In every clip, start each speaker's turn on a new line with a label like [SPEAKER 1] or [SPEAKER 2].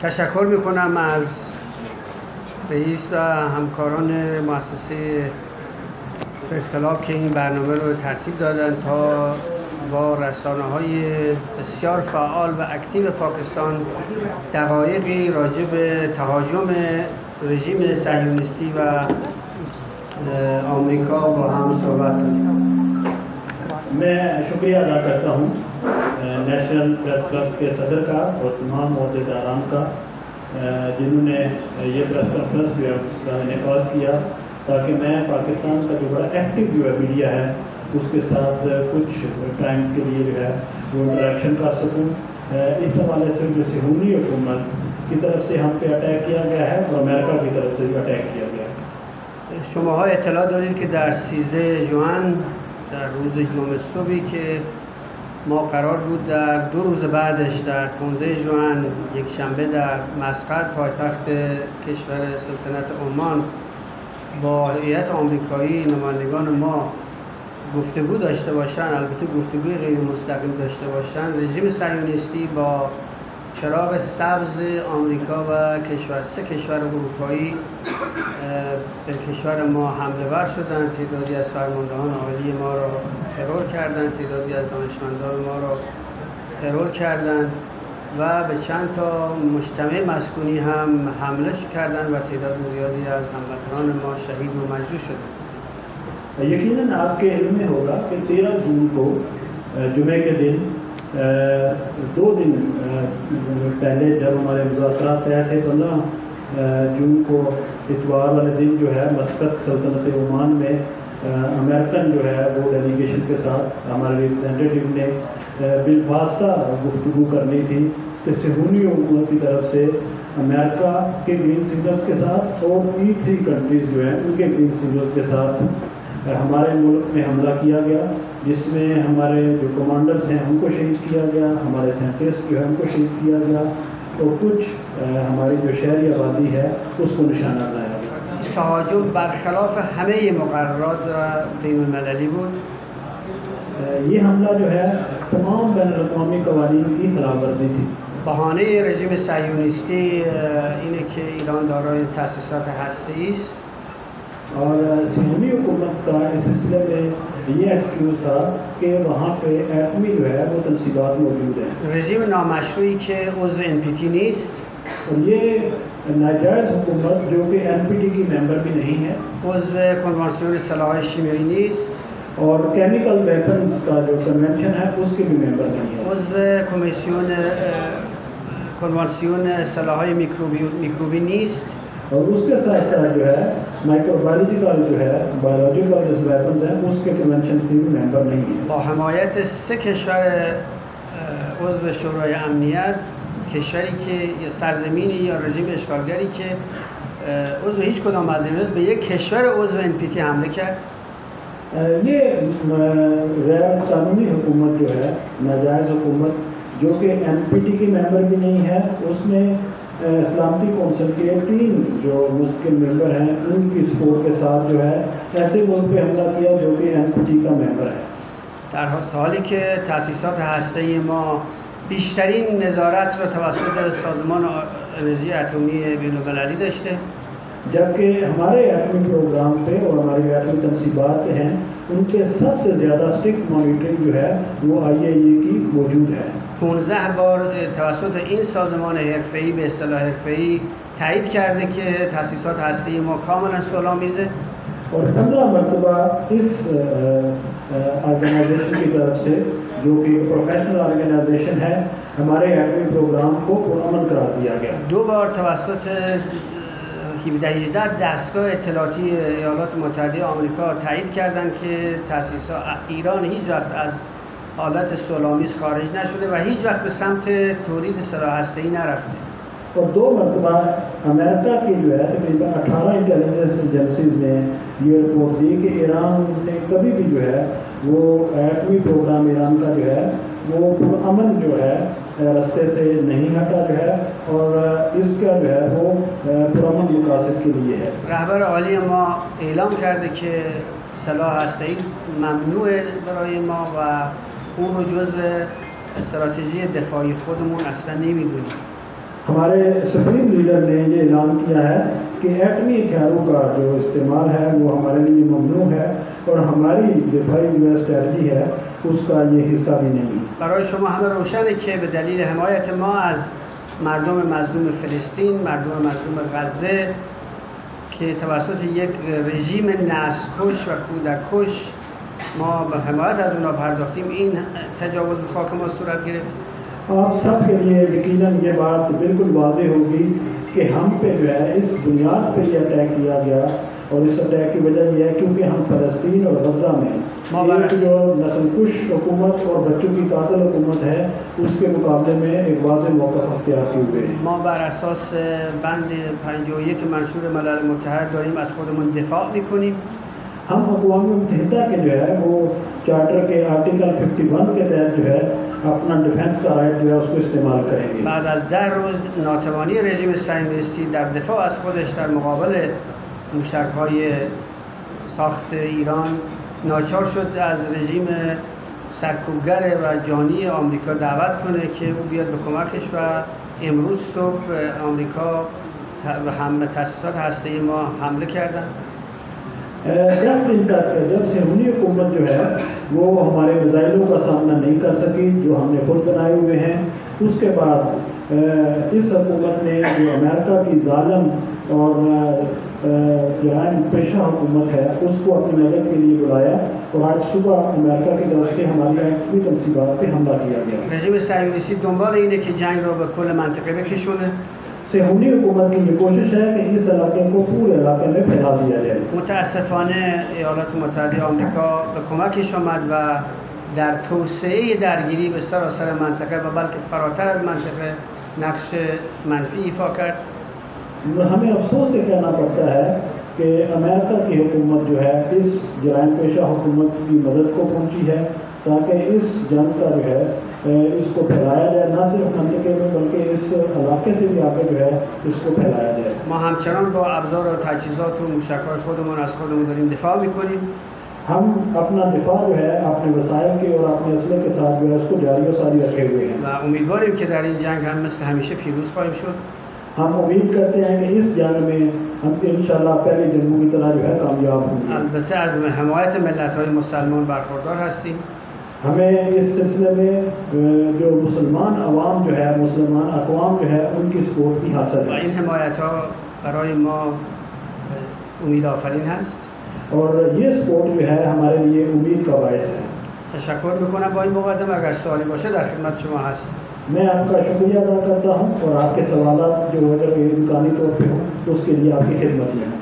[SPEAKER 1] تشکر میکنم از رئیس و همکاران مؤسسه purse club که این برنامه رو ترتیب دادن تا با رسانه‌های بسیار فعال و اکتیو پاکستان دقایقی راجع به تهاجم رژیم صهیونیستی و آمریکا با هم صحبت کنیم.
[SPEAKER 2] मैं शुक्रिया अदा करता हूँ नेशनल प्रेस क्लब के सदर का और तमाम मोहद्देदारान का जिन्होंने ये प्रेस कॉन्फ्रेंस जो है उसका इनेकाद किया ताकि मैं पाकिस्तान का जो बड़ा एक्टिव जो है मीडिया है उसके साथ कुछ टाइम्स के लिए जो है वो इंटरेक्शन कर सकूँ। इस हवाले से जो सिहूनी हुकूमत की तरफ से हम पे अटैक किया गया है और अमेरिका की तरफ से जो अटैक किया गया है।
[SPEAKER 1] شماها اطلاع دارید که در 13 ژوئن در روز جمعه صبحی که ما قرار بود در 2 روز بعدش در 15 ژوئن یک شنبه در مسقط پایتخت کشور سلطنت عمان با هیئت آمریکایی نمایندگان ما گفتگو داشته باشن، البته گفتگوی غیر مستقیم داشته باشن، رژیم صهیونیستی با چراغ سبز آمریکا و سه کشور اروپایی به کشور ما حمله ور شدند. تعدادی از فرماندهان عالی ما را ترور کردند، تعدادی از دانشمندان ما را ترور کردند و به چند تا مجتمع مسکونی هم حمله کردند و تعداد زیادی از هموطنان ما شهید و مجروح شدند.
[SPEAKER 2] यकीनन आपके इल्म में होगा कि 13 जून को जुमे के दिन 2 दिन पहले जब हमारे मुज़ाकरात तय थे 15 जून को इतवार वाले दिन जो है मस्कत सल्तनत ओमान में अमेरिकन जो है वो डेलीगेशन के साथ हमारे रिप्रेजेंटेटिव ने बिलवास्ता गुफ्तगू करनी थी तो सिहूनी हुकूमत की तरफ से अमेरिका के ग्रीन सिग्नल्स के साथ और E3 कंट्रीज़ जो हैं उनके ग्रीन सिग्नल्स के साथ हमारे मुल्क में हमला किया गया जिसमें हमारे जो कमांडर्स हैं उनको शहीद किया गया, हमारे साइंटिस्ट जो है उनको शहीद किया गया और कुछ हमारी जो शहरी आबादी है उसको निशाना बनाया गया।
[SPEAKER 1] تهاجم برخلاف همه مقررات بین المللی بود.
[SPEAKER 2] ये हमला जो है तमाम बैनुल-अक़वामी क़वानीन की खिलाफ वर्जी थी।
[SPEAKER 1] بهانه رژیم صهیونیستی اینه که ایران دارای تأسیسات هسته‌ای است.
[SPEAKER 2] और सिहूनी हुकूमत का इस सिलसिले में ये एक्सक्यूज़ था कि वहाँ पे एटमी जो है वो तनसीबात मौजूद हैं।
[SPEAKER 1] رژیم نامشروعی که عضو NPT نیست.
[SPEAKER 2] और ये नाजायज़ हुकूमत जो कि NPT की मेंबर भी नहीं है,
[SPEAKER 1] عضو کنوانسیون سلاح‌های شیمیایی نیست.
[SPEAKER 2] और केमिकल वेपन्स का जो कन्वेंशन है उसके भी मेंबर नहीं है,
[SPEAKER 1] عضو کنوانسیون سلاح‌های میکروبی نیست.
[SPEAKER 2] और उसके साथ साथ जो है माइक्रोबायोलॉजिकल जो है बायोलॉजिकल जो वेपन्स हैं उसके कन्वेंशन की भी मेंबर नहीं है।
[SPEAKER 1] با حمایت 3 کشور عضو شورای امنیت، کشوری که یا سرزمینی یا رژیم اشغالگری که عضو هیچ کدام از این به یک کشور عضو NPT حمله کرد.
[SPEAKER 2] ये गैर कानूनी हुकूमत जो है नाजायज़ हुकूमत जो कि NPT की मेंबर भी नहीं है, उसने इस्लामी कौंसिल के 3 जो मुस्तकिल मेंबर हैं उनकी सपोर्ट के साथ जो है ऐसे मुल्क पे हमला किया जो कि NPT का मेंबर है।
[SPEAKER 1] در حالی که تأسیسات هسته‌ای ما بیشترین نظارت را توسط سازمان انرژی اتمی بین‌المللی داشته،
[SPEAKER 2] जबकि हमारे एटमी प्रोग्राम पे और हमारी एटमी तनसीबात हैं उनके सबसे ज़्यादा स्ट्रिक्ट मॉनिटरिंग जो है वो IAEA की मौजूद है।
[SPEAKER 1] 15 بار توسط این سازمان حرفه‌ای به اصطلاح حرفه‌ای تایید کرده که تأسیسات هسته‌ای ما کاملا صلح‌آمیزه
[SPEAKER 2] और 15 मरतबा इस ऑर्गेनाइजेशन की तरफ से जो कि प्रोफेशनल ऑर्गेनाइजेशन है हमारे एटमी प्रोग्राम को पुरअमन करार दिया गया।
[SPEAKER 1] 2 بار توسط 17-18 دستگاه اطلاعاتی ایالات متحده آمریکا تایید کردند که تأسیسات ایران هیچ وقت از حالت صلح‌آمیز خارج نشده و هیچ وقت به سمت تولید سلاح هسته‌ای نرفته.
[SPEAKER 2] और 2 मरतबा अमेरिका की जो है तकरीबन 18 इंटेलिजेंस एजेंसीज ने ये रिपोर्ट दी कि ईरान ने कभी भी जो है वो एटमी प्रोग्राम ईरान का जो है वो पुरअमन जो है रास्ते से नहीं हटा जो है और इसका जो है वो पुरअमन मकासद के लिए है।
[SPEAKER 1] رهبر عالی ما اعلام کرده که سلاح هسته‌ای ممنوع برای ما و اون رو جزو استراتژی دفاعی خودمون اصلا نمیدونیم.
[SPEAKER 2] हमारे सुप्रीम लीडर ने ये ऐलान किया है कि एटमी हथियारों का जो इस्तेमाल है वो हमारे लिए ममनू है और हमारी दिफाई जो स्ट्रेटजी है उसका ये हिस्सा भी नहीं है.
[SPEAKER 1] برای شما همه روشنه که به دلیل حمایت ما از مردم مظلوم فلسطین، مردم مظلوم غزه که توسط یک رژیم نسل‌کش و کودک‌کش ما به حمایت از اونها پرداختیم، این تجاوز به خاک ما صورت گرفت.
[SPEAKER 2] आप सब के लिए यकीनन ये बात बिल्कुल वाज़ेह होगी कि हम पे जो है इस बुनियाद पे ये अटैक किया गया और इस अटैक की वजह यह है क्योंकि हम फ़लस्तीन और गज़ा में एक जो नस्लकुश हुकूमत और बच्चों की कातिल हुकूमत है उसके मुकाबले में एक वाज़ेह मौक़िफ़ अख्तियार किए हुए हैं.
[SPEAKER 1] ما بر اساس بند 51 منشور ملل متحد داریم از خودمون دفاع میکنیم.
[SPEAKER 2] हम अक़वाम मुत्तहिदा के जो है वो चार्टर के आर्टिकल 51 के तहत जो है अपना डिफेंस का राइट जो है उसको इस्तेमाल करेंगे.
[SPEAKER 1] بعد از 10 روز ناتوانی رژیم صهیونیستی در دفاع از خودش در مقابل موشک‌های ساخت ایران ناچار شد از رژیم سرکوبگر و جانی آمریکا دعوت کنه که او بیاد به کمکش و امروز صبح آمریکا و هم تأسیسات هسته‌ای ما حمله کردن.
[SPEAKER 2] 10 दिन तक जब सिहूनी हुकूमत जो है वो हमारे मिसाइलों का सामना नहीं कर सकी जो हमने खुद बनाए हुए हैं, उसके बाद इस हुकूमत ने जो अमेरिका की जालिम और जराइम पेशा हुकूमत है उसको अपनी मदद के लिए बुलाया और आज सुबह अमेरिका की तरफ से हमारी एटमी तनसीबात पर हमला किया गया.
[SPEAKER 1] رژیم صهیونیستی دنبال اینه که جنگ رو به کل منطقه بکشونه.
[SPEAKER 2] सिहूनी हुकूमत की ये कोशिश है कि इस इलाके को पूरे इलाके में फैला दिया जाए.
[SPEAKER 1] متاسفانه ایالات متحده آمریکا به کمکش آمد و در توسعه درگیری به سراسر منطقه و بلکه فراتر از منطقه نقش منفی ایفا کرد.
[SPEAKER 2] हमें अफसोस से कहना पड़ता है कि अमेरिका की हुकूमत जो है इस जराइम पेशा हुकूमत की मदद को पहुंची है ताकि इस जंग का जो है इसको फैलाया जाए, न सिर्फ मंतके में बल्कि इस इलाके से भी आगे जो है इसको फैलाया जाए.
[SPEAKER 1] ما همچنان با ابزار و تجهیزات و موشک‌های خودمون از خودمون داریم دفاع می‌کنیم.
[SPEAKER 2] हम अपना दिफा जो है अपने वसाइल के और अपने असले के साथ जो है उसको जारी और सारी रखे हुए हैं.
[SPEAKER 1] و امیدواریم که در این جنگ هم مثل همیشه پیروز خواهیم شد.
[SPEAKER 2] हम उम्मीद करते हैं कि इस जंग में हम इंशाल्लाह पहले जंगों की तरह जो है कामयाब होंगे.
[SPEAKER 1] البته از حمایت ملت‌های مسلمان برخوردار هستیم.
[SPEAKER 2] हमें इस सिलसिले में जो मुसलमान अवाम जो है मुसलमान अक़वाम जो है उनकी सपोर्ट भी हासिल
[SPEAKER 1] و
[SPEAKER 2] है.
[SPEAKER 1] این حمایت‌ها برای ما امیدآفرین هست.
[SPEAKER 2] और ये सपोर्ट जो है हमारे लिए उम्मीद का बायस है.
[SPEAKER 1] تشکر می‌کنم با این مقدمه. اگر سوالی باشه در خدمت شما هست.
[SPEAKER 2] मैं आपका शुक्रिया अदा करता हूँ और आपके सवालात जो अगर इम्कानी तौर पे हों उसके लिए आपकी खिदमत में हूँ.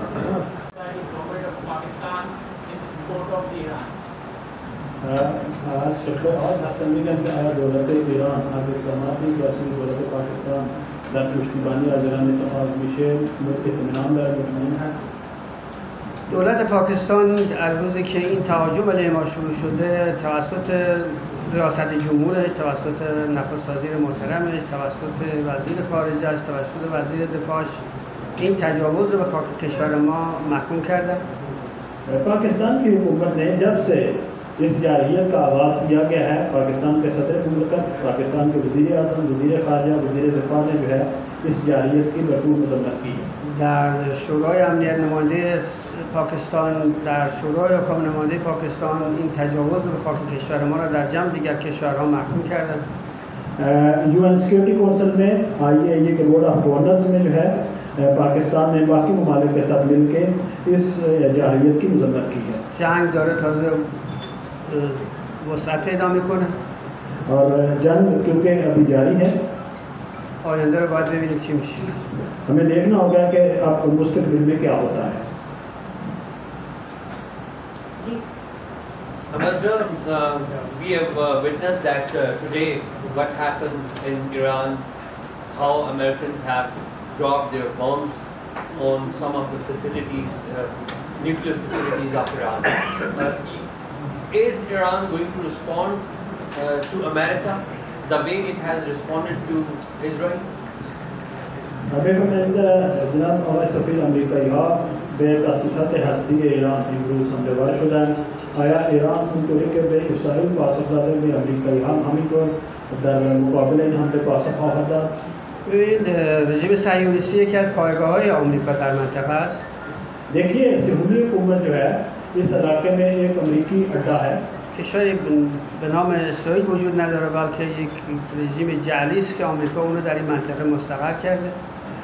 [SPEAKER 2] आज शुक्र और मस्तमिगन दौलत ईरान हासिल करमाती की असली दौलत पाकिस्तान در پشتیبانی از ایران اتخاذ میشه مثل اطمینان داره مطمئن هست.
[SPEAKER 1] دولت پاکستان از روزی که این تهاجم علیه ما شروع شده توسط ریاست جمهورش، توسط نخست وزیر محترمش، توسط وزیر خارجه، توسط وزیر دفاعش این تجاوز رو به خاک کشور ما محکوم کردن.
[SPEAKER 2] पाकिस्तान की हुकूमत ने जब से इस जारहियत का आगाज़ किया गया है पाकिस्तान के सदर मुमलकत पाकिस्तान के वज़ीर आज़म वज़ीर ख़ारजा वज़ीर दिफ़ा ने जो है इस जारहियत की भरपूर मज़म्मत की है.
[SPEAKER 1] در شورای امنیت نماینده پاکستان، در شورای حکام نماینده پاکستان این تجاوز به خاک کشور ما را در جمع دیگر کشورها محکوم کردند.
[SPEAKER 2] UN सिक्योरिटी काउंसिल में IAEA के बोर्ड ऑफ गवर्नर्स में जो है पाकिस्तान ने बाकी ममालिक के साथ मिलकर इस जारहियत की मज़म्मत की है.
[SPEAKER 1] جنگ داره تازه وسعت پیدا میکنه.
[SPEAKER 2] और जंग क्योंकि अभी जारी है
[SPEAKER 1] آینده رو باید ببینیم چی میشه.
[SPEAKER 2] हमें देखना होगा कि अब मुस्तक़बिल में क्या होता है.
[SPEAKER 3] Ambassador, we have witnessed that today what happened in Iran, how Americans have dropped their bombs on some of the facilities, nuclear facilities of Iran. Is Iran going to respond to America the way it has responded to Israel?
[SPEAKER 2] جناب آقای سفیر آمریکایی‌ها به تأسیسات هستی ایران امروز حمله‌ور شدند. آیا ایران اونطوری که به اسرائیل پاسخ داده به آمریکایی‌ها همینطور در مقابل N حمله پاسخ خواهد داد؟
[SPEAKER 1] N رژیم صهیونیستی یکی از پایگاه‌های آمریکا در منطقه است.
[SPEAKER 2] देखिए सिहूनी हुकूमत जो है इस इलाके में एक अमरीकी अड्डा है
[SPEAKER 1] کشوری به نام اسرائیل وجود نداره بلکه یک رژیم جعلی است که آمریکا اون رو در این منطقه مستقر کرده.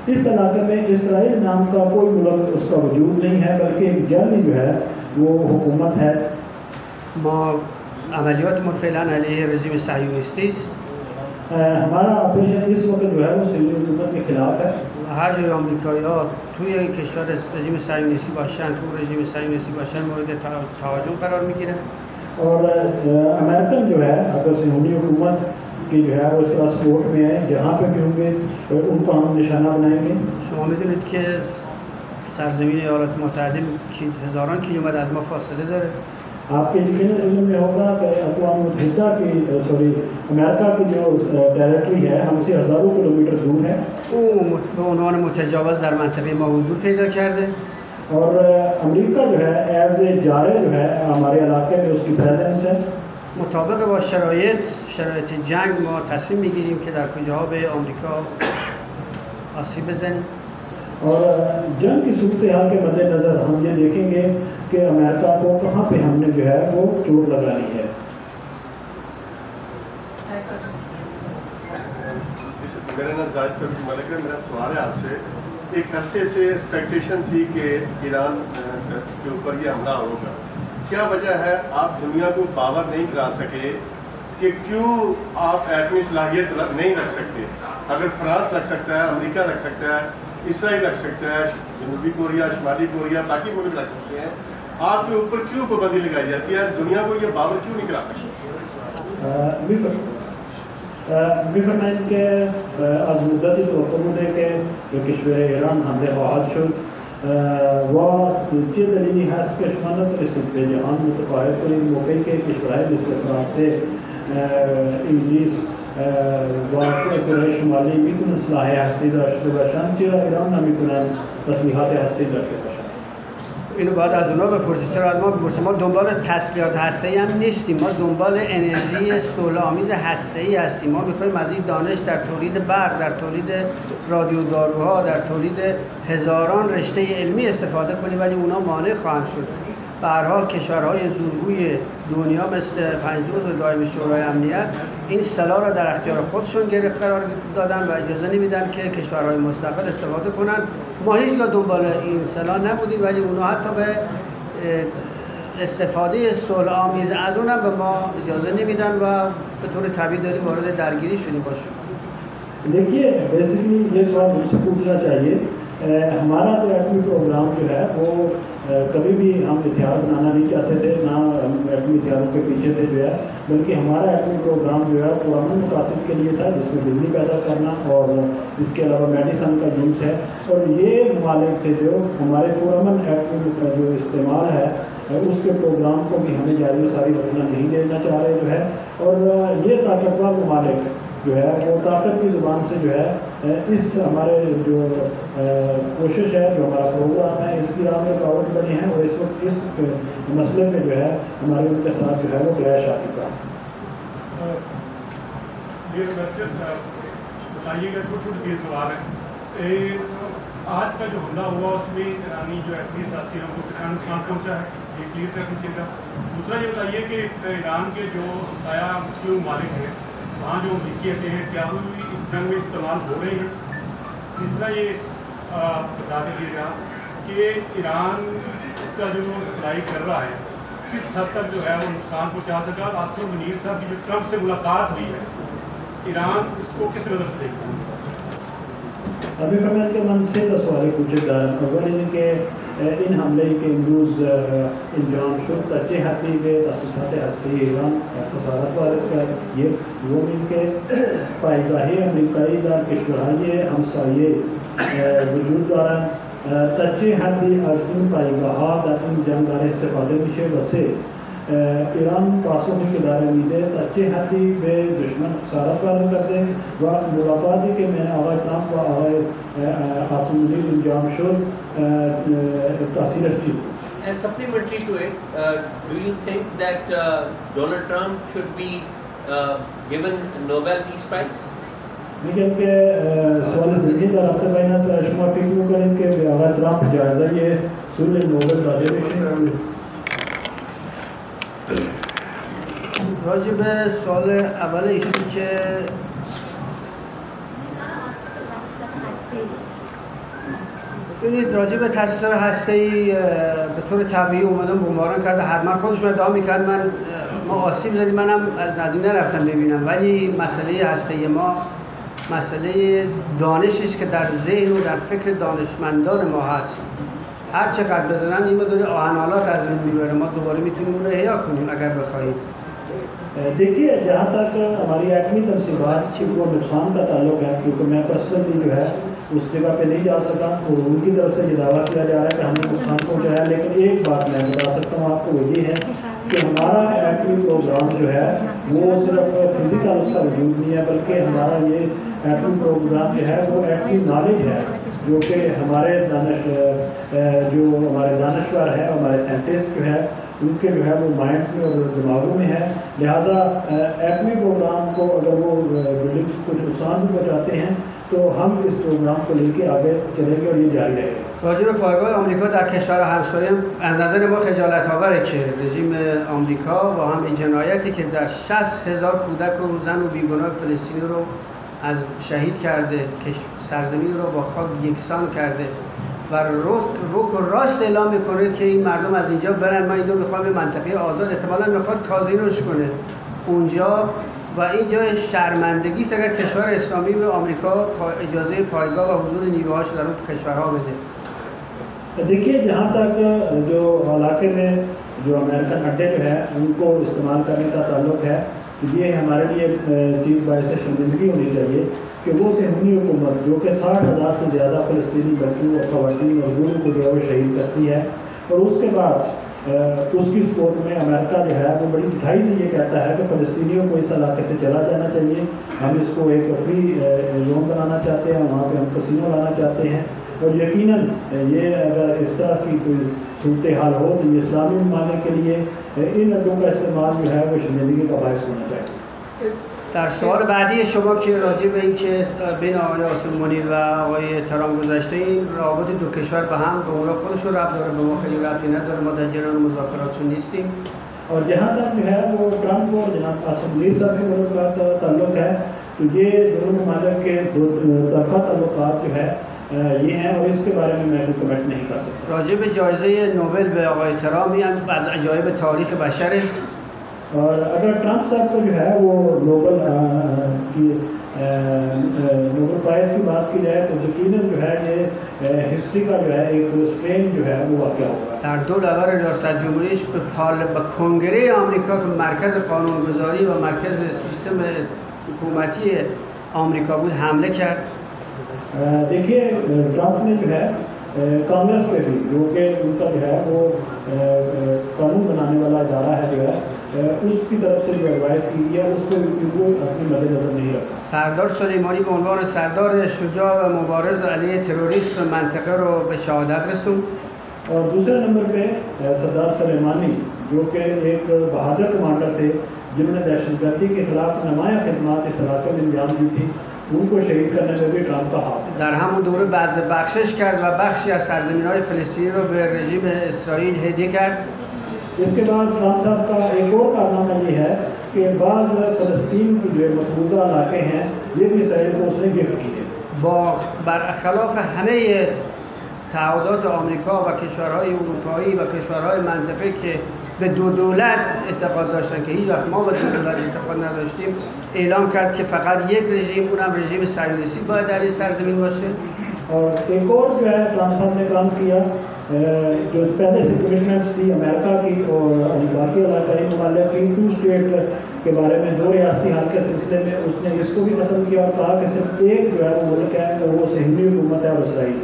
[SPEAKER 2] इस इलाके में इसराइल नाम का कोई मुल्क उसका वजूद नहीं है बल्कि एक जाली जो है वो हुकूमत है.
[SPEAKER 1] ما عملیاتمون فعلا علیه رژیم صهیونیستی است.
[SPEAKER 2] हमारा ऑपरेशन इस वक्त जो है वो सिहूनी हुकूमत के खिलाफ है.
[SPEAKER 1] هر جای آمریکایی‌ها توی کشور رژیم صهیونیستی باشن، تو رژیم صهیونیستی باشن مورد تهاجم قرار میگیرن.
[SPEAKER 2] और अमेरिकन जो है अगर सिहूनी हुकूमत की जो है वो इसका सपोर्ट में है जहाँ पे भी होंगे तो उनको हम निशाना बनाएंगे.
[SPEAKER 1] شما میدونید که سرزمین ایالات متحده هزاران کیلومتر از ما فاصله داره.
[SPEAKER 2] आपके यकीनन इल्म में होगा कि अक़वाम मुत्तहिदा की अमेरिका की जो टेरिटरी है हमसे हज़ारों किलोमीटर दूर है.
[SPEAKER 1] او به عنوان متجاوز در منطقه ما حضور پیدا کرده.
[SPEAKER 2] और अमेरिका जो है एज ए जारे जो है हमारे इलाके में उसकी प्रेजेंस है.
[SPEAKER 1] مطابق با شرایط جنگ ما تصمیم میگیریم که در کجاها به آمریکا آسیب بزنیم.
[SPEAKER 2] और जंग की सूरत हाल के मद्देनज़र हम ये देखेंगे कि अमेरिका को कहाँ पे हमने जो है वो चोट लगानी है.
[SPEAKER 4] मेरा नाम जाहिद फरूक मलिक है. मेरा सवाल है आपसे. एक अरसे से एक्सपेक्टेशन थी कि ईरान के ऊपर ये हमला होगा. क्या वजह है आप दुनिया को बावर नहीं करा सके कि क्यों आप एटमी सलाहियत नहीं रख सकते? अगर फ्रांस रख सकता है, अमेरिका रख सकता है, इसराइल रख सकता है, जनूबी कोरिया, शुमाली कोरिया, बाकी मुल्क रख सकते हैं, आपके ऊपर क्यों पाबंदी लगाई जाती है? दुनिया को ये बावर क्यों नहीं करा सकते? می‌فرمایند که از مدتی توقع بوده که کشور ایران حمله خواهد شد و چه دلیلی هست که شما نتونستید به جهان متقاعد کنید موقعی که کشورهای مثل فرانسه، انگلیس و کره شمالی میتونن سلاح هستی داشته باشن چرا ایران نمیتونن تسلیحات هستی داشته باشن؟
[SPEAKER 1] اینو باید از اونا بپرسید. چرا از ما بپرسید؟ ما دنبال تسلیحات هسته‌ای هم نیستیم. ما دنبال انرژی صلح‌آمیز هسته‌ای هستیم. ما می‌خوایم از این دانش در تولید برق، در تولید رادیو داروها، در تولید هزاران رشته علمی استفاده کنیم ولی اونا مانع خواهند شد. به هر حال کشورهای زورگوی دنیا مثل 5 عضو دائم شورای امنیت این سلاح را در اختیار خودشون قرار دادن و اجازه نمیدن که کشورهای مستقل استفاده کنن. ما هیچگاه دنبال این سلاح نبودیم ولی اونا حتی به استفاده صلح‌آمیز از اونم به ما اجازه نمیدن و به طور طبیعی داریم وارد درگیری شدیم باشون.
[SPEAKER 2] देखिए बेसिकली ये सवाल मुझसे पूछना चाहिए. हमारा तो एटमी प्रोग्राम जो है वो कभी भी हम हथियार बनाना नहीं चाहते थे, ना हम एटमी हथियारों के पीछे थे जो है, बल्कि हमारा एटमी प्रोग्राम जो है वो अमन मकासद के लिए था जिसमें बिजली पैदा करना और इसके अलावा मेडिसन का यूज़ है. और ये ममालिक थे जो हमारे पुरअमन एटमी का जो इस्तेमाल है उसके प्रोग्राम को भी हमें जारी सारी रखना नहीं देना चाह रहे जो है. और ये ताकतवर ममालिक जो है वो ताकत की ज़ुबान से जो है इस हमारे जो कोशिश है जो हमारा प्रोग्राम है इसकी राह में रुकावट बनी है और इस वक्त इस मसले पे जो है हमारे उनके साथ जो है वो क्लैश आ चुका है.
[SPEAKER 5] बताइएगा छोटे छोटे सवाल है. आज का जो हमला हुआ उसमें ईरानी जो एटमी साथी हमको कितना नुकसान पहुँचा है ये क्लियर कर दीजिएगा. दूसरा ये बताइए कि ईरान के जो हमसाया मुस्लिम मालिक हैं वहाँ जो अमरीकी हटें हैं क्या वो इस जंग में इस्तेमाल हो रहे हैं? तीसरा ये बता दीजिएगा कि ईरान इसका जो लड़ाई कर रहा है किस हद तक जो है वो नुकसान पहुँचा सका. आसिम मुनीर साहब की जो ट्रंप से मुलाकात हुई है ईरान इसको किस नज़र से देखता है?
[SPEAKER 2] अभी फरमान के मन से तो सवाल पूछेगा. अव्वल इनके इन हमले के इंदूज इंजाम शुरू तच्चे हती के तसीसात हस्ती ईरान खसारत वारद कर ये वो इनके पाईगाही अमेरिकाई दार कश्मीराई हमसाये वजूद दौरान तच्चे हती आज इन पाईगाहा दार इन जंगार इस्तेफादे मिशे वसे ईरान पासों के किनारे मीदे तच्चे हती बे दुश्मन खसारत वारद करते व मुलाकाती के मैंने आवाज़ ट्रंप व आवाज़ आसमुद्दीन इंजाम शुरू
[SPEAKER 3] As supplementary to it, do you think that Donald Trump should be given Nobel Peace Prize?
[SPEAKER 2] میگم که سوال زمینی در رابطه با این است شما فکر میکنید که آقای ترامپ جایزه صلح نوبل داده بشه؟
[SPEAKER 1] راجع به سوال اول ایشون که ببینید راجع به تأسیسات هسته‌ای به طور طبیعی اومدن بمباران کرده، حتما خودشون ادعا می‌کرد ما آسیب زدیم، منم از نزدیک نرفتم ببینم، ولی مسئله هسته‌ای ما مسئله دانشی است که در ذهن و در فکر دانشمندان ما هست. هر چقدر بزنن این مدل آهنالات از بین میبره، ما دوباره میتونیم اون رو احیا کنیم اگر بخواهیم.
[SPEAKER 2] देखिए जहाँ तक हमारी एटमी तनसीबात वो नुकसान का ताल्लुक है, क्योंकि मैं पर्सनली जो है उस जगह पे नहीं जा सका, तो उनकी तरफ से ये दावा किया जा रहा है कि हमने नुकसान पहुँचाया। लेकिन एक बात मैं बता सकता हूँ आपको, वो ये है कि हमारा एटमी प्रोग्राम जो है वो सिर्फ फिजिकल उसका वजूद नहीं है, बल्कि हमारा ये एटमी प्रोग्राम जो है वो एटमी नॉलेज है, जो कि हमारे दानश्वर है, हमारे साइंटिस्ट जो है उनके जो है वो माइंड्स में और दिमागों में है। लिहाजा एटमी प्रोग्राम को अगर वो बिल्डिंग्स को नुकसान भी पहुँचाते हैं तो हम इस प्रोग्राम को लेके आगे चलेंगे और ये जारी रहेगा।
[SPEAKER 1] راجع به پایگاه آمریکا در کشور همسایه از نظر ما خجالت آوره که رژیم آمریکا با هم این جنایتی که در 60,000 کودک و زن و بیگناه فلسطینی رو از شهید کرده، که سرزمین رو با خاک یکسان کرده و روک و راست اعلام میکنه که این مردم از اینجا برن، ما اینجا میخوام منطقه آزاد، احتمالاً میخواد کازینوش کنه اونجا و اینجا شرمندگی است اگر کشور اسلامی به آمریکا اجازه پایگاه و حضور نیروهاش در اون کشورها بده.
[SPEAKER 2] देखिए जहाँ तक जो इलाके में जो अमेरिकन अड्डे जो है उनको इस्तेमाल करने का ताल्लुक है, तो ये हमारे लिए चीज़ बायस शर्मिंदगी होनी चाहिए कि वो सहूनी हुकूमत जो कि 60,000 से ज़्यादा फ़लस्तीनी बच्चों और ख़वातीन और बूढ़ों को जो है वो शहीद करती है, और उसके बाद उसकी सपोर्ट में अमेरिका जो है वो बड़ी ढिठाई से ये कहता है कि फ़लस्तीनियों को इस इलाके से चला जाना चाहिए, हम इसको एक फ्री जोन बनाना चाहते हैं, वहाँ पे हम कसिनो लाना चाहते हैं। और यकीनन ये अगर इस तरह की कोई सूरत हाल हो तो ये इस्लामी ममालिक के लिए इन अड्डों का इस्तेमाल जो है वो शर्मिंदगी का बायस होना चाहिए।
[SPEAKER 1] در سوال بعدی شما که راجع به اینکه بین آقای آسون منیر و آقای ترامپ گذشته این روابط دو کشور به هم به اونها خودشون ربط داره، به ما خیلی ربطی نداره، ما در جریان مذاکراتشون نیستیم.
[SPEAKER 2] और जहाँ तक जो है वो ट्रम्प और जनाब आसिम मुनीर साहब के मुलाकात का ताल्लुक है, तो ये दोनों ममालिक के तरफा ताल्लुकात जो है ये हैं और इसके बारे में मैं कमेंट नहीं कर सकता।
[SPEAKER 1] راجع به جایزه نوبل به آقای ترامپ هم از عجایب تاریخ بشره.
[SPEAKER 2] और अगर ट्रम्प साहब को जो है वो नोबल प्राइज़ की बात की जाए तो यकीनन जो है ये हिस्ट्री का जो है एक स्ट्रेन जो है वो वाक़या होगा।
[SPEAKER 1] در 2 نوامبر ریاست جمهوریش به کنگره آمریکا که مرکز قانونگذاری و مرکز سیستم حکومتی آمریکا بود حمله کرد.
[SPEAKER 2] देखिए ट्रम्प ने जो है कांग्रेस पे भी, जो कि उनका जो है वो कानून बनाने वाला इदारा है जो है उसकी तरफ से जो एडवाइस की है उस पर वो अपनी मद्देनजर नहीं रखा।
[SPEAKER 1] سردار سلیمانی به عنوان سردار شجاع و مبارز علیه تروریسم منطقه رو به شهادت رسوند.
[SPEAKER 2] और दूसरे नंबर पे सरदार सलेमानी जो कि एक बहादुर कमांडर थे जिन्होंने दहशतगर्दी के खिलाफ नुमाया खिदमत इस इलाके में अंजाम दी थी, उनको शहीद करने में भी ट्रम्प का हाथ है।
[SPEAKER 1] در همون دوره بخشش کرد و بخشی از سرزمین‌های فلسطینی رو به رژیم اسرائیل هدیه کرد.
[SPEAKER 2] इसके बाद ट्रम्प साहब का एक और कारनामा ये है कि बाज़ फ़लस्तीन की जो मकबूजा इलाके हैं ये भी इसराइल को उसने गिफ्ट किए।
[SPEAKER 1] با برخلاف همه تعهدات آمریکا و کشورهای اروپایی و کشورهای منطقه که به دو دولت اعتقاد داشتن که هیچ وقت ما به دو دولت اعتقاد نداشتیم، اعلام کرد که فقط یک رژیم، اونم رژیم صهیونیستی باید در این سرزمین باشه.
[SPEAKER 2] और एक और जो है ट्रम्प साहब ने काम किया, जो पहले से कमिटमेंट्स थी अमेरिका की और बाकी इलाकाई ममालिक की 2 स्टेट के बारे में 2 रियासती हल के सिलसिले में उसने इसको भी ख़त्म किया और कहा कि सिर्फ एक जो है वो मुल्क है और वो सहूनी हुकूमत है और इसराइल।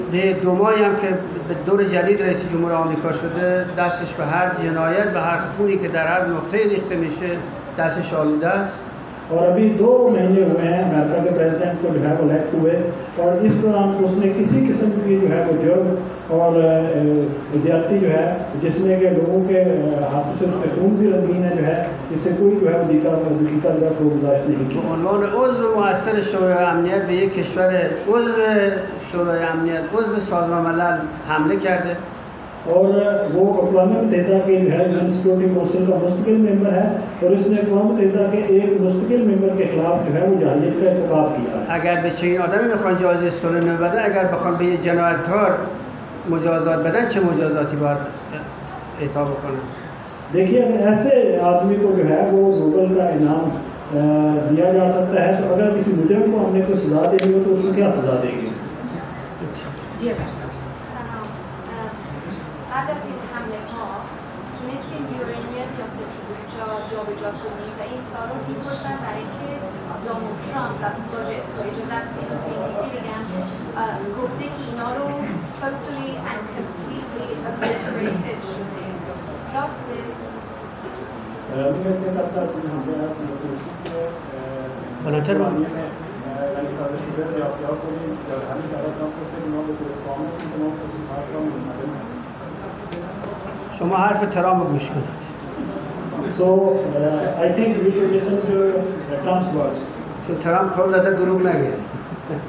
[SPEAKER 1] 2 ماهی هم که به دور جدید رئیس جمهور آمریکا شده دستش به هر جنایت و هر خونی که در هر نقطه ریخته میشه دستش آلوده است.
[SPEAKER 2] और अभी 2 महीने हुए हैं अमेरिका के प्रेसिडेंट को जो है वो इलेक्ट हुए, और इस दौरान उसने किसी किस्म की जो है वो जुर्म और ज़्यादती जो है जिसमें कि लोगों के हाथों से उसके खून भी रंगीन है जो है, इससे कोई जो है दकीका को गुजारिश नहीं की।
[SPEAKER 1] عنوان عضو مؤثر شورای امنیت به یک کشور عضو شورای امنیت عضو سازمان ملل حمله کرده
[SPEAKER 2] और वो अक़वाम मुत्तहिदा के जो है यूएन सिक्योरिटी काउंसिल का मुस्तकिल मेंबर है, और इसने अक़वाम मुत्तहिदा के एक मुस्तकिल मेंबर के खिलाफ जो है वो जाहिलियत का इत्काब किया।
[SPEAKER 1] اگر به چنین آدمی میخوان جایزه صلح نوبل بدن، اگر بخوان به یک جنایتکار مجازات بدن چه مجازاتی باید اعطا بکنن؟
[SPEAKER 2] देखिए अगर ऐसे आदमी को जो है वो नोबेल का इनाम दिया जा सकता है, तो अगर किसी मुजरिम को हमने कोई सज़ा देनी हो तो उसको क्या सज़ा देंगे?
[SPEAKER 6] قبل از این حمله ها تونستیم یورانیم یا سنتریفیوژها جابجا کنیم و این سوال رو می‌پرسن برای اینکه دونالد ترامپ با اجازهتون اینو توی انگلیسی بگم گفته که اینا رو totally and completely obliterated شده. راسته؟
[SPEAKER 1] بلندتر باید
[SPEAKER 2] یعنی ساده شده ریاضیات کنیم در همین کارات را کنیم ما به طور کامل این تمام تصمیمات را ممکن
[SPEAKER 1] شما حرف ترامپ گوش کنید.
[SPEAKER 2] So I think we should listen to Trump's words.
[SPEAKER 1] چون ترامپ خود زده دروغ نگه.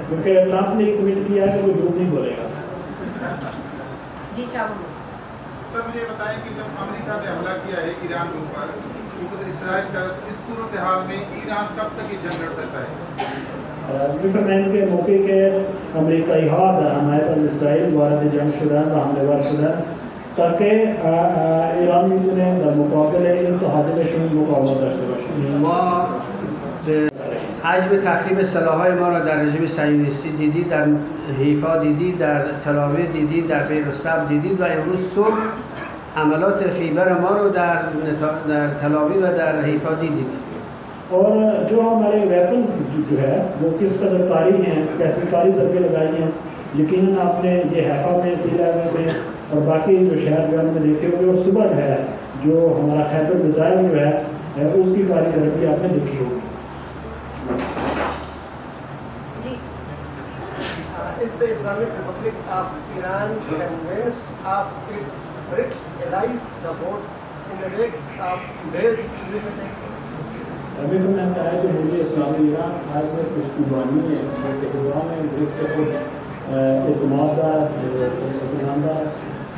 [SPEAKER 2] क्योंकि ट्रम्प ने कमिट किया है कि वो झूठ नहीं बोलेगा।
[SPEAKER 6] जी शाबाश।
[SPEAKER 7] सर मुझे बताएं कि जब अमेरिका ने हमला किया है ईरान के ऊपर, तो इसराइल का इस सूरत हाल में ईरान कब तक ये जंग लड़ सकता है?
[SPEAKER 2] मिफ्रमैन के मौके के अमेरिकाई हाथ हमारे पास इसराइल वारद जंग शुदा व हमलेवर शुदा ताकि ईरान ने मुकाबले इत्तेहाद شون مقاومت داشته باشه.
[SPEAKER 1] ما به حجم تخریب سلاح‌های ما را در رژیم صهیونیستی دیدید، در حیفا دیدید، در تل‌آویو دیدید، در بیروسب دیدید و امروز صبح عملات خیبر ما رو در تل‌آویو و در حیفا دیدید.
[SPEAKER 2] और जो हमारे वेपन्स जो है वो किस कदर कारी हैं, कैसी कारी ज़रबे लगाई हैं, यकीनन आपने ये हैफा में किला में और बाकी जो शहर जो में देखे होंगे, और सुबह जो है जो हमारा खैबर मिसाइल जो है उसकी कारी ज़रबी आपने देखी होगी।
[SPEAKER 8] Is the Islamic Republic of Iran convinced of its BRICS allies support in the wake of today's police attack?
[SPEAKER 2] अभी तो मैंने कहा कि मुझे इस्लामी ईरान आज से कुछ कुर्बानी है कि ईरान में ब्रिक्स को اعتماددار سخناندار.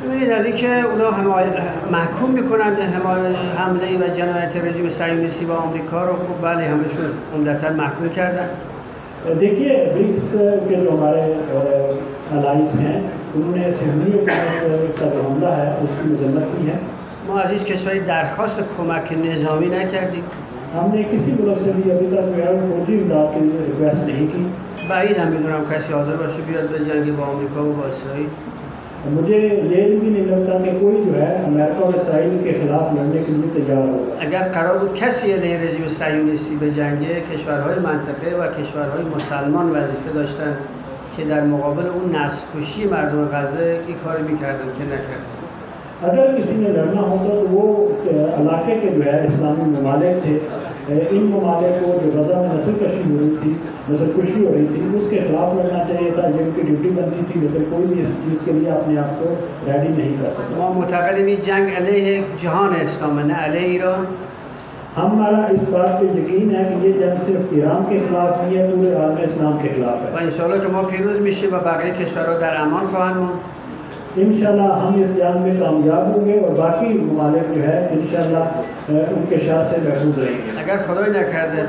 [SPEAKER 1] ببینید از اینکه اونا محکوم میکنند حمله و جنایت رژیم صهیونیستی با آمریکا رو، خب بله همشون عمدتاً محکوم کردن.
[SPEAKER 2] देखिए ब्रिक्स के जो हमारे अलाइंस हैं उन्होंने सहूलियों का जो हमला है उसकी मजम्मत की है.
[SPEAKER 1] ما از هیچ کشوری درخواست کمک نظامی نکردیم.
[SPEAKER 2] हमने किसी मुल्क से भी अभी तक जो है फौजी इमदाद के लिए रिक्वेस्ट नहीं की.
[SPEAKER 1] بعید هم میدونم کسی حاضر باشه بیاد به جنگ با آمریکا و با اسرائیل.
[SPEAKER 2] मुझे ये भी नहीं लगता कि कोई जो है अमेरिका और इसराइल के खिलाफ लड़ने के लिए तैयार होगा.
[SPEAKER 1] اگر قرار بود کسی علیه رژیم صهیونیستی به جنگه، کشورهای منطقه و کشورهای مسلمان وظیفه داشتن که در مقابل اون نسل‌کشی مردم غزه این کاری میکردن که نکردن.
[SPEAKER 2] अगर किसी ने लड़ना होता तो वो इलाके के जो है इस्लामी ममालिक थे, इन ममालिक को जो गज़ा में नस्लकशी हो रही थी, नस्लकुशी हो रही थी, उसके खिलाफ लड़ना चाहिए था. ये उनकी ड्यूटी बनती थी, लेकिन कोई भी इस चीज़ के लिए अपने आप को रेडी नहीं कर सकता.
[SPEAKER 1] ما معتقدیم این جنگ علیه جهان اسلام نه علیه ایران.
[SPEAKER 2] हमारा इस बात पे यकीन है कि ये जंग सिर्फ ईरान के खिलाफ नहीं है, पूरे आलम इस्लाम के खिलाफ है.
[SPEAKER 1] و انشاءالله که ما پیروز میشیم و بقیه کشورها در امان خواهند موند.
[SPEAKER 2] इंशाल्लाह हम इस जंग में कामयाब होंगे और बाकी ममालिक जो है इंशाल्लाह उनके शाह से महफूज रहेंगे.
[SPEAKER 1] اگر خدای نکرده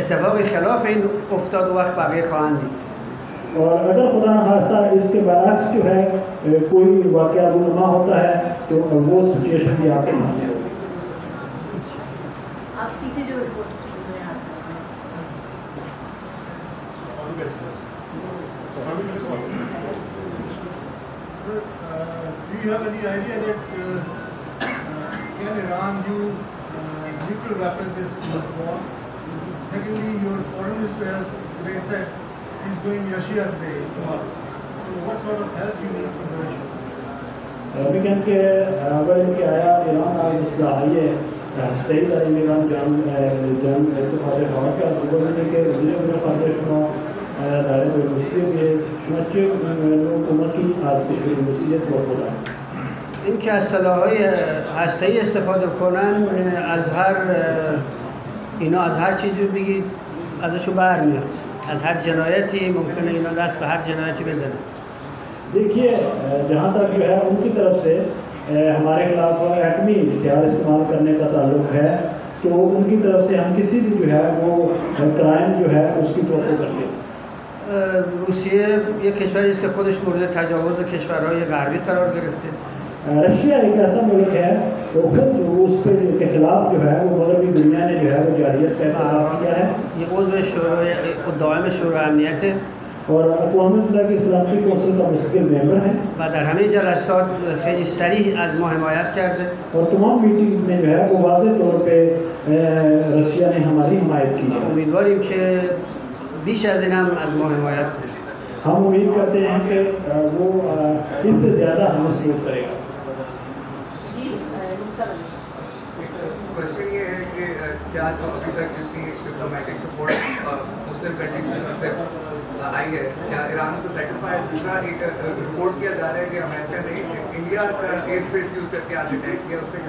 [SPEAKER 1] اتفاقی خلاف این افتاد و وقت بقیه خواهند دید.
[SPEAKER 2] और अगर खुदा न खास्ता इसके बरअक्स जो है कोई वाक़या रूनुमा होता है तो वो सिचुएशन भी आपके सामने होगी.
[SPEAKER 6] आप पीछे जो report
[SPEAKER 7] Do you have any idea that can Iran use nuclear weapons in this war? Secondly, your foreign minister has today said he's going Yashia today tomorrow. So what sort of help you need from the issue?
[SPEAKER 2] लेकिन के अगर इनके आया Iran आज Israel हस्ते Iran जंग استفاده خواهد کرد و ببینید که زیر خارج شما در روسیه به شما چه نوع کمکی از کشور روسیه بکنن؟
[SPEAKER 1] این که از سلاح‌های هسته‌ای استفاده کنن اینا از هر چیزی بگید ازشون برمیاد، از هر جنایتی ممکنه اینا دست به هر جنایتی بزنن.
[SPEAKER 2] देखिए जहाँ तक जो है उनकी तरफ से हमारे खिलाफ एटमी हथियार इस्तेमाल करने का ताल्लुक है तो उनकी तरफ से हम किसी भी जो है वो क्राइम जो है उसकी तवक्को कर लें।
[SPEAKER 1] روسیه یک کشوری است که خودش مورد تجاوز کشورهای غربی قرار گرفته.
[SPEAKER 2] रशिया एक ऐसा मुल्क है तो खुद रूस के खिलाफ जो है वो मगरबी दुनिया ने जो है वो जारियत का इत्तेफाक किया है।
[SPEAKER 1] ये عضو شورای دائم شورای امنیت
[SPEAKER 2] और अक़वाम मुत्तहिदा की सलामती कौंसिल का मुस्तकिल मेंबर है
[SPEAKER 1] و در همه جلسات خیلی صریح از ما حمایت کرده
[SPEAKER 2] और तमाम मीटिंग में जो है वो वाज़ेह तौर पे रशिया ने हमारी हिमायत की है।
[SPEAKER 1] امیدواریم که بیش از این هم از ما حمایت کنه.
[SPEAKER 2] हम उम्मीद करते हैं कि वो इससे ज़्यादा हमें सपोर्ट करेगा।
[SPEAKER 9] क्वेश्चन ये है कि क्या जो अभी तक जितनी डिप्लोमेटिक सपोर्ट मुस्लिम कंट्रीज की तरफ से आई है क्या ईरान से सेटिस्फाई है? दूसरा एक रिपोर्ट किया जा रहा है कि अमेरिका ने इंडिया का एयर स्पेस यूज़ करके आज अटैक किया, उस पर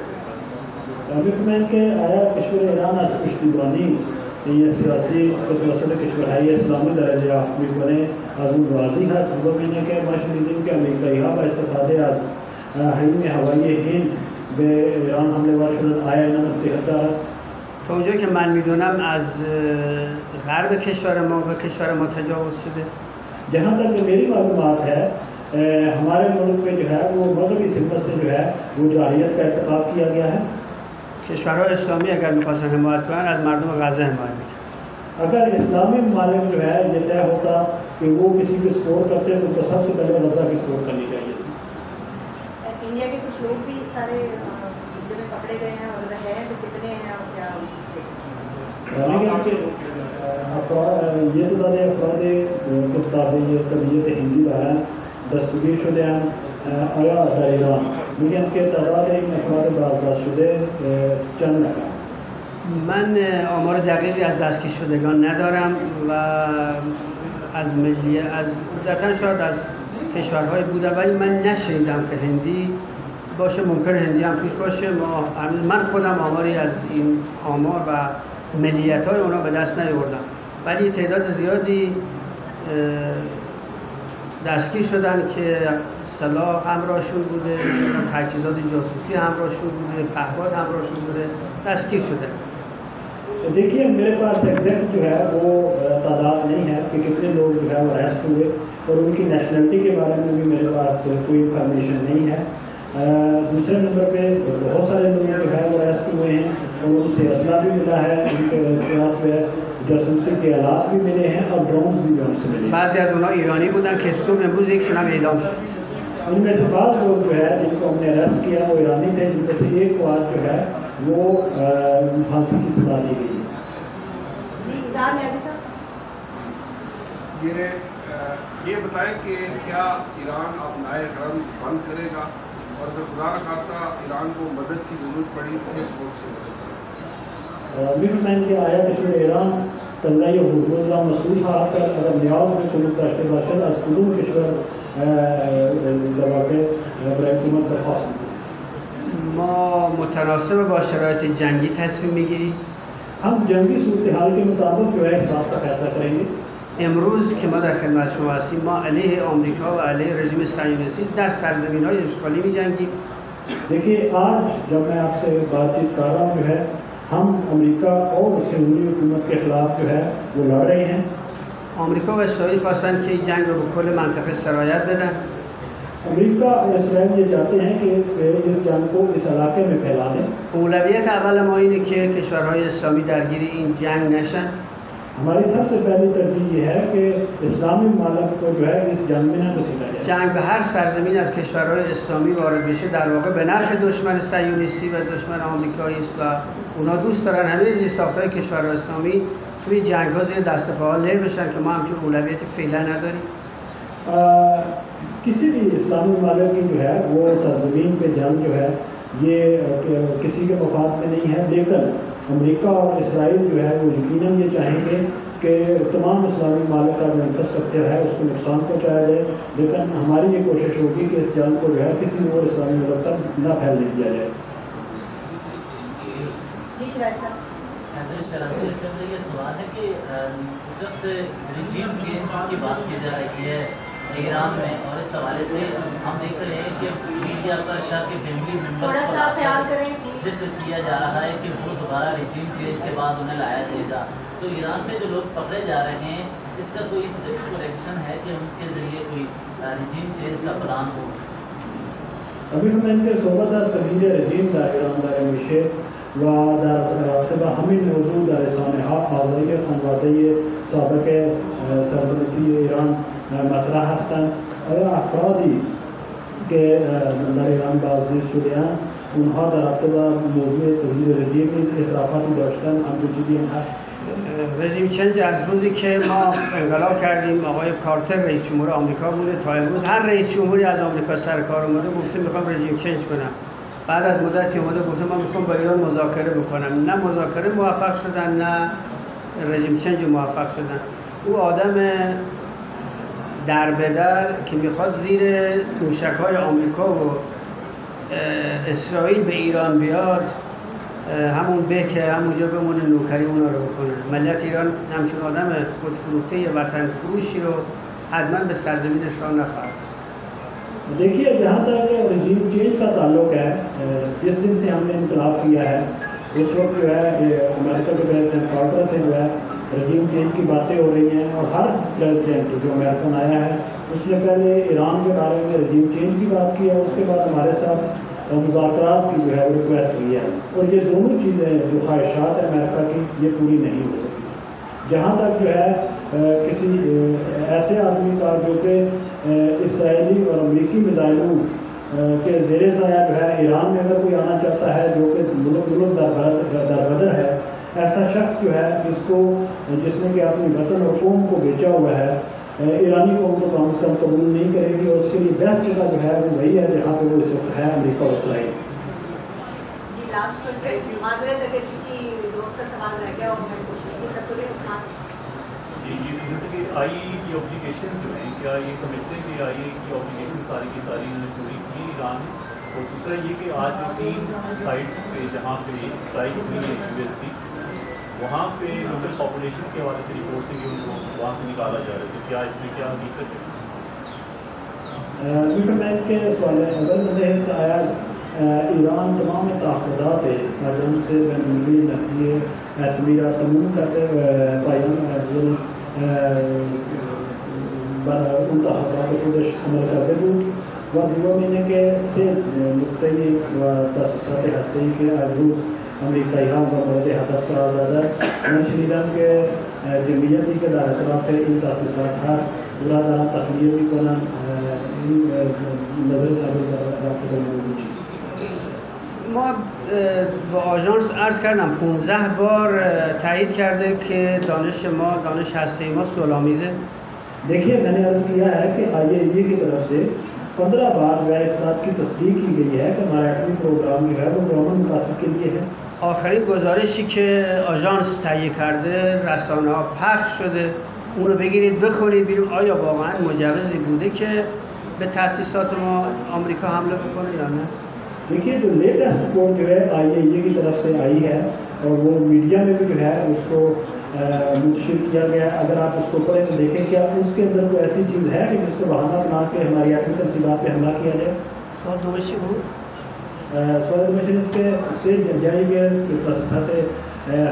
[SPEAKER 2] अमेरिकन के आया कश्मीर ईरान आज पुष्टिबानी ये सियासी मसले कश्मीर है ये इस्लामी दर्जा में बने आज़म वाजी है सबब में के मशहूर के अमेरिका यहाँ का इस्तेफादे आज हईम हवाई हिंद به ایران حمله ور شدن آیا اینا نصیحت دارد؟
[SPEAKER 1] تا اونجایی که من میدونم از غرب کشور ما به کشور ما تجاوز شده.
[SPEAKER 2] जहाँ तक मेरी मालूमात है हमारे मुल्क में जो है वो मगरबी सिमत से जो है वो जाहिलियत का इत्तेफाक किया गया है।
[SPEAKER 1] کشورهای اسلامی اگر می‌خواستن حمایت کنن از مردم غزه حمایت می‌کنن.
[SPEAKER 2] अगर इस्लामी ममालिक जो है ये तय होता कि वो किसी को सपोर्ट करते हैं तो सबसे पहले गजा की सपोर्ट करनी चाहिए।
[SPEAKER 6] इंडिया के कुछ लोग भी इस सारे वीडियो में पकड़े गए हैं और है तो कितने हैं और क्या
[SPEAKER 2] ये तो दादे अफराद किताबें ये तबीयत हिंदी वाला दस्तगीर शुदे आया असर ईरान लेकिन के तादाद एक अफराद बाज़दाश्त शुदे चंद नफर
[SPEAKER 1] من آمار دقیقی از دستگیر شدگان ندارم و از عمدتاً شاید از کشورهای بوده ولی من نشنیدم که هندی باشه، ممکن هندی هم توش باشه. من خودم آماری از این آمار و ملیت‌های اونا به دست نیاوردم ولی تعداد زیادی دستگیر شدن که سلاح همراهشون بوده، تجهیزات جاسوسی همراهشون بوده، پهپاد همراهشون بوده، دستگیر شدن.
[SPEAKER 2] देखिए मेरे पास एग्जैक्ट जो है वो तादाद नहीं है कि कितने लोग जो है वो अरेस्ट हुए और उनकी नेशनलिटी के बारे में भी मेरे पास कोई इंफॉर्मेशन नहीं है। दूसरे नंबर पे बहुत सारे लोग जो है वो अरेस्ट हुए हैं और उनसे असला भी मिला है, उनके खिलाफ जासूसी के आलात भी मिले हैं और ड्रोन्स भी उनसे मिले।
[SPEAKER 1] بعضی از اونها ایرانی بودن که صبح امروز یکشون هم اعدام شد.
[SPEAKER 2] उनमें से बाज़ लोग जो है जिनको हमने अरेस्ट किया वो ईरानी थे, जिनमें से एक को आज जो है वो फांसी की सजा दी गई है।
[SPEAKER 10] ये बताएं कि क्या ईरान अपनाए क़दम बंद करेगा और अगर खुदा न खास्ता ईरान को मदद की ज़रूरत पड़ी तो किस वक्त से मदद करेगा?
[SPEAKER 2] मिफ्रमैन के आया कश्मीर ईरान तल्ला हुर्मुज़ला मसूल ख़ास कर अगर न्याज में कुल दश्त बाशद अज कुलूम कश्मीर दवाके برای حکومت درخواست می‌کنیم.
[SPEAKER 1] ما متناسب با شرایط جنگی تصمیم می‌گیریم.
[SPEAKER 2] हम जंगी सूरत-ए-हाल के मुताबिक जो है इस बात का फैसला करेंगे।
[SPEAKER 1] امروز که ما در خدمت شما هستیم ما علیه آمریکا و علیه رژیم صهیونیستی در سرزمین‌های اشغالی می‌جنگیم.
[SPEAKER 2] देखिए आज जब मैं आपसे बातचीत कर रहा हूँ जो है हम अमेरिका और सिंधी हुकूमत के खिलाफ जो है वो लड़ रहे हैं।
[SPEAKER 1] آمریکا و اسرائیل خواستن که این جنگ رو به کل منطقه سرایت بدن.
[SPEAKER 2] अमेरिका और इसराइल ये चाहते हैं कि इस जंग को इस इलाके में फैला दें।
[SPEAKER 1] اولویت اول ما اینه که کشورهای اسلامی درگیر این جنگ نشن.
[SPEAKER 2] हमारी सबसे पहली तरजीह ये है कि इस्लामी ममालिक को जो है इस जंग में न घसीटा जाए।
[SPEAKER 1] جنگ به هر سرزمین از کشورهای اسلامی وارد بشه در واقع به نفع دشمن صهیونیستی و دشمن آمریکایی است و اونا دوست دارن همه زیرساخت‌های کشورهای اسلامی توی جنگ‌ها زیر دست پا له بشن که ما همچون اولویت فعلا نداریم.
[SPEAKER 2] किसी भी इस्लामी ममालिक की जो है वो सरजमीन पे जंग जो है ये किसी के मफाद में नहीं है। लेकिन अमेरिका और इसराइल जो है वो यकीनन ये चाहेंगे कि तमाम इस्लामी मालिक का जो इंफ्रास्ट्रक्चर है उसको नुकसान पहुँचाया जाए, लेकिन हमारी ये कोशिश होगी कि इस जंग को जो है किसी और इस्लामी मुल्क तक न फैलने दिया जाए।
[SPEAKER 11] अच्छा ये सवाल है कि इस वक्त रिजीम चेंज की बात की जा रही है ईरान में, और इस हवाले से हम देख रहे हैं कि मीडिया पर शाह के फैमिली मेम्बर्स पर जिक्र किया जा रहा है कि वो दोबारा रिजीम चेंज के बाद उन्हें लाया जाएगा। तो ईरान में जो लोग पकड़े जा रहे हैं इसका कोई सिर्फ करेक्शन है कि उनके ज़रिए कोई रिजीम चेंज का प्लान हो?
[SPEAKER 2] अभी हम इनके सोबत तब्दील रजीम ईरान दायरे व रातबा हमिन मौजूद रसानहा आज़ादी खनवाते सबक सरबरती ईरान मतरा हस्तन और अफरादी के ईरान बाजिश शुदे हैं उनहा रातबा मौजूद तब्दील रजीम इतराफाती داشتن همچون چیزی هم هست.
[SPEAKER 1] رژیم چنج از روزی که ما انقلاب کردیم آقای کارتر رئیس جمهور آمریکا بوده تا امروز هر رئیس جمهوری از آمریکا سر کار اومده گفته میخوام رژیم چنج کنم. بعد از مدتی اومده گفته من میخوام با ایران مذاکره بکنم. نه مذاکره موفق شدن نه رژیم چنج موفق شدن. او آدم دربدر که میخواد زیر موشک‌های آمریکا و اسرائیل به ایران بیاد همون به که همونجا بمونه نوکری اونا رو بکنه. ملت ایران همچون آدم خودفروخته وطن فروشی رو حتما به سرزمینش راه نخواهد.
[SPEAKER 2] देखिए जहाँ तक रजीम चेंज का ताल्लुक है, जिस दिन से हमने इनकलाब किया है उस वक्त जो है अमेरिका के प्रेसिडेंट कार्टर से जो है रजीम चेंज की बातें हो रही हैं और हर प्रेसिडेंट जो अमेरिकन आया है उसने पहले ईरान के बारे में रजीम चेंज की बात की है, उसके बाद हमारे साथ मुज़ाकरात की जो है रिक्वेस्ट की है और ये दोनों चीज़ें जो ख्वाहिशात है अमेरिका की ये पूरी नहीं हो सकी। जहाँ तक जो है किसी ऐसे आदमी का जो कि इसराइली और अमरीकी मिसाइलों के ज़ेरे साया जो है ईरान में अगर कोई आना चाहता है जो कि मुल्क दरबदर है, ऐसा शख्स जो है जिसने कि अपनी वतन और कौम को बेचा हुआ है, ईरानी कौम को कम से कम कबूल नहीं करेगी और उसके लिए बेस्ट जगह जो है वो वही है जहाँ पे वो इस वक्त है, अमरीका और इसराइल।
[SPEAKER 6] जी लास्ट क्वेश्चन माजरत अगर किसी दोस्त का सवाल रह गया और मैं कोशिश की सब करें उस्मान।
[SPEAKER 12] ये समझते कि आईए की ऑब्लिगेशन जो है, क्या ये समझते हैं कि आईए की ऑब्लिगेशन सारी की सारी उन्होंने पूरी की ईरान ने? और दूसरा ये कि आज जो 3 साइट्स पे जहाँ पे स्ट्राइक हुई है यूएस की, वहाँ पे लोकल पॉपुलेशन के हवाले से रिपोर्ट से भी उनको वहाँ से निकाला जा रहा है, तो क्या इसमें क्या हकीकत है?
[SPEAKER 2] के सवाल आया ईरान तमाम ताक़ुदात मजम से बैनुल नक़ली एतमीरा तमूम करते उन तहफ़्फ़ुज़ात खुदश अमल करते بود و دوم اینه که 3 نقطه و تأسیسات هسته‌ای که از روز امریکایی‌ها را مورد هدف قرار دادن. من شنیدم که جمعیتی که در اطراف این تأسیسات هست اونا دارن تخلیه میکنن. این نظر در رابطه با موضوع چیست؟
[SPEAKER 1] ما با آژانس عرض کردم 15 بار تایید کرده که دانش ما دانش هسته‌ای ما صلح‌آمیزه.
[SPEAKER 2] देखिए मैंने अर्ज़ किया है कि IAEA की तरफ से 15 बार वह इस बात की तस्दीक की गई है कि हमारा एटमी प्रोग्राम जो है वो अमन मकासद के लिए है.
[SPEAKER 1] آخرین گزارشی که آژانس تهیه کرده رسانه‌ها پخش شده، اون رو بگیرید بخونید ببینید آیا واقعا مجوزی بوده که به تأسیسات ما آمریکا حمله بکنه یا نه.
[SPEAKER 2] देखिए जो लेटेस्ट रिपोर्ट जो है IAEA की तरफ से आई है और वो मीडिया में भी जो है उसको मुंतशिर किया गया है. अगर आप उसको पढ़ें तो देखें क्या उसके अंदर कोई ऐसी चीज़ है कि जिसको बहाना बना के हमारी एटमी तनसीबात पे हमला किया जाए.
[SPEAKER 1] سوال دومشی بود؟
[SPEAKER 2] سوال دومشی است که 3 جایی که تأسیسات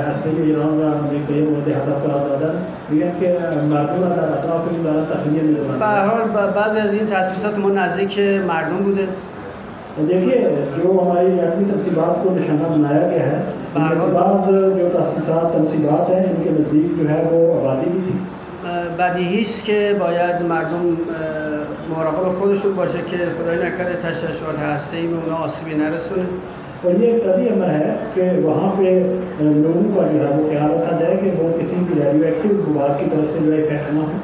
[SPEAKER 2] هسته‌ای ایران و امریکایی مورد هدف قرار دادن میگن که مردم در اطراف این دارن تخلیه می‌کنن.
[SPEAKER 1] به هر حال بعضی از این تأسیسات ما نزدیک مردم بوده.
[SPEAKER 2] देखिए जो हमारी एटमी तनसीबात को निशाना बनाया गया है, बाद जो तनसीबात हैं इनके नज़दीक जो है वो आबादी भी थी.
[SPEAKER 1] بدیهی است که باید مردم مراقب خودشون باشه که خدای نکرده تشعشعات هسته‌ای به اونا آسیبی نرسونه.
[SPEAKER 2] और ये तभी अमर है कि वहाँ पे लोगों का जो है वो ख्याल रखा जाए कि वो किसी भी रेडियो एक्टिव गुबार की तरफ से जो है इफेक्ट ना हो.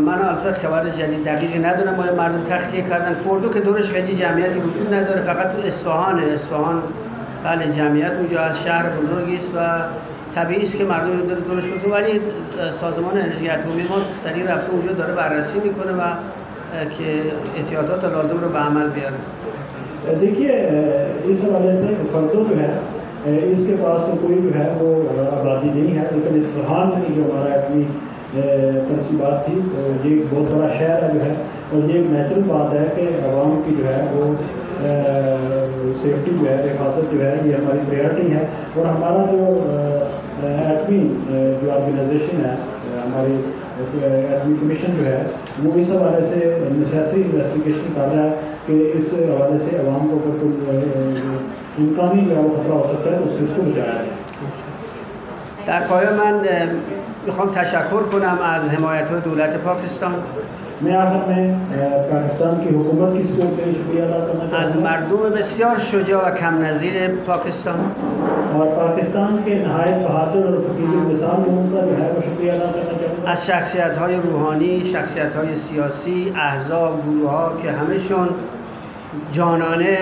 [SPEAKER 1] من البته خبر جدید دقیقی ندارم. ما مردم تخلیه کردن فوردو که دورش خیلی جمعیتی وجود نداره، فقط تو اصفهان بله جمعیت اونجا از شهر بزرگی است و طبیعی است که مردم رو دورش بکنه، ولی سازمان انرژی اتمی ما سریع رفته اونجا داره بررسی میکنه و که احتیاطات لازم رو به عمل بیاره.
[SPEAKER 2] देखिए इस हवाले से फर्दो जो है इसके पास तो कोई जो है वो आबादी नहीं है, लेकिन इस्फहान की जो हमारा अपनी तनसीबात थी ये बहुत बड़ा शहर है जो है, और ये नेचुरल बात है कि आवाम की जो है वो सेफ्टी जो है हिफाजत जो है ये हमारी प्रायोरिटी है। और हमारा जो एटमी जो ऑर्गेनाइजेशन है हमारी एटमी कमीशन जो है वो इस हवाले से नेसेसरी इन्वेस्टिगेशन कर रहा है कि इस हवाले से आवाम को अगर इम्कानी जो है खतरा हो सकता है तो उससे उसको बचाया जाए।
[SPEAKER 1] در پایان من میخوام تشکر کنم از حمایت دولت پاکستان،
[SPEAKER 2] मैं आखिर में पाकिस्तान की हुकूमत की सपोर्ट के लिए शुक्रिया अदा करना चाहता
[SPEAKER 1] از
[SPEAKER 2] हूँ
[SPEAKER 1] مردم بسیار شجاع و کم نظیر پاکستان
[SPEAKER 2] और पाकिस्तान के नहायत बहादुर और फकीर मिसाल लोगों का जो है वो शुक्रिया अदा करना चाहता हूँ।
[SPEAKER 1] از شخصیت‌های روحانی، شخصیت‌های سیاسی، احزاب، گروه‌ها که همشون جانانه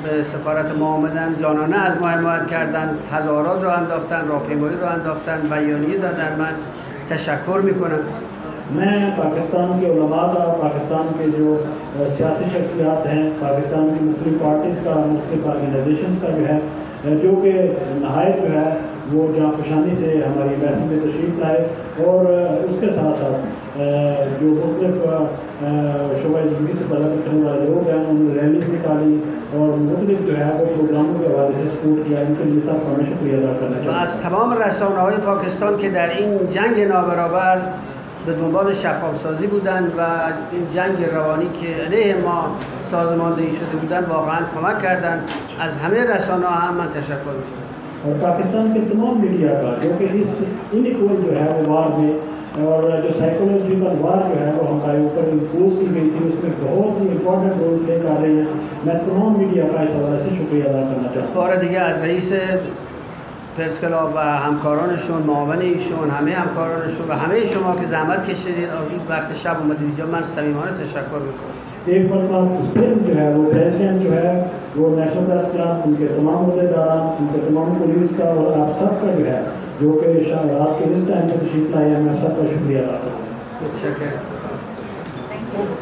[SPEAKER 1] به سفارت ما آمدن، جانانه از ما حمایت کردن، تظاهرات رو انداختن، راهپیمایی رو انداختن، بیانیه دادن. من تشکر میکنم.
[SPEAKER 2] मैं पाकिस्तान के उलमा का, पाकिस्तान के जो सियासी शख्सियात हैं, पाकिस्तान की मुख्तलिफ पार्टीज़ का, मुख्तलिफ ऑर्गेनाइजेशन का जो है जो कि नहायत जो है वो जाफशानी से हमारी एम्बेसी में तशरीफ़ लाए और उसके साथ साथ जो मुख्तलिफ शोबा ज़िंदगी से तलब करने वाले लोग हैं उन्होंने रैलीज निकाली और मुख्तलिफ जो है वो प्रोग्रामों के हवाले से सपोर्ट किया। इनके लिए सब का मैं शुक्रिया अदा करना चाहता हूँ।
[SPEAKER 1] از تمام رسانه‌های پاکستان که در این جنگ نابرابر به دنبال شفافسازی بودند و این جنگ روانی که علیه ما سازماندهی شده بودند واقعا کمک کردند. از همه رسانه‌ها هم من تشکر می‌کنم.
[SPEAKER 2] और पाकिस्तान के तमाम मीडिया का जो कि इस इनइक्वल जो है वो वार में और जो साइकोलॉजिकल वार जो है वो हमारे ऊपर इम्पोज की गई थी उसमें बहुत ही इम्पोर्टेंट रोल प्ले कर रहे हैं। मैं तमाम मीडिया का इस हवाले से शुक्रिया अदा करना चाहता हूँ।
[SPEAKER 1] بار دیگه از رئیس پرس کلاب و همکارانشون، معاون ایشون، همه همکارانشون و همه شما که زحمت کشیدید این وقت شب اومدید اینجا، من صمیمانه تشکر میکنم.
[SPEAKER 2] एक मरतबा फिर जो है वो प्रेसिडेंट जो है वो नेशनल प्रेस क्लब, उनके तमाम अहदेदारान, उनके तमाम पुलिस का और आप सब का जो है जो कि रात के इस टाइम पर तशरीफ लाए हैं, मैं सबका शुक्रिया अदा करता हूँ।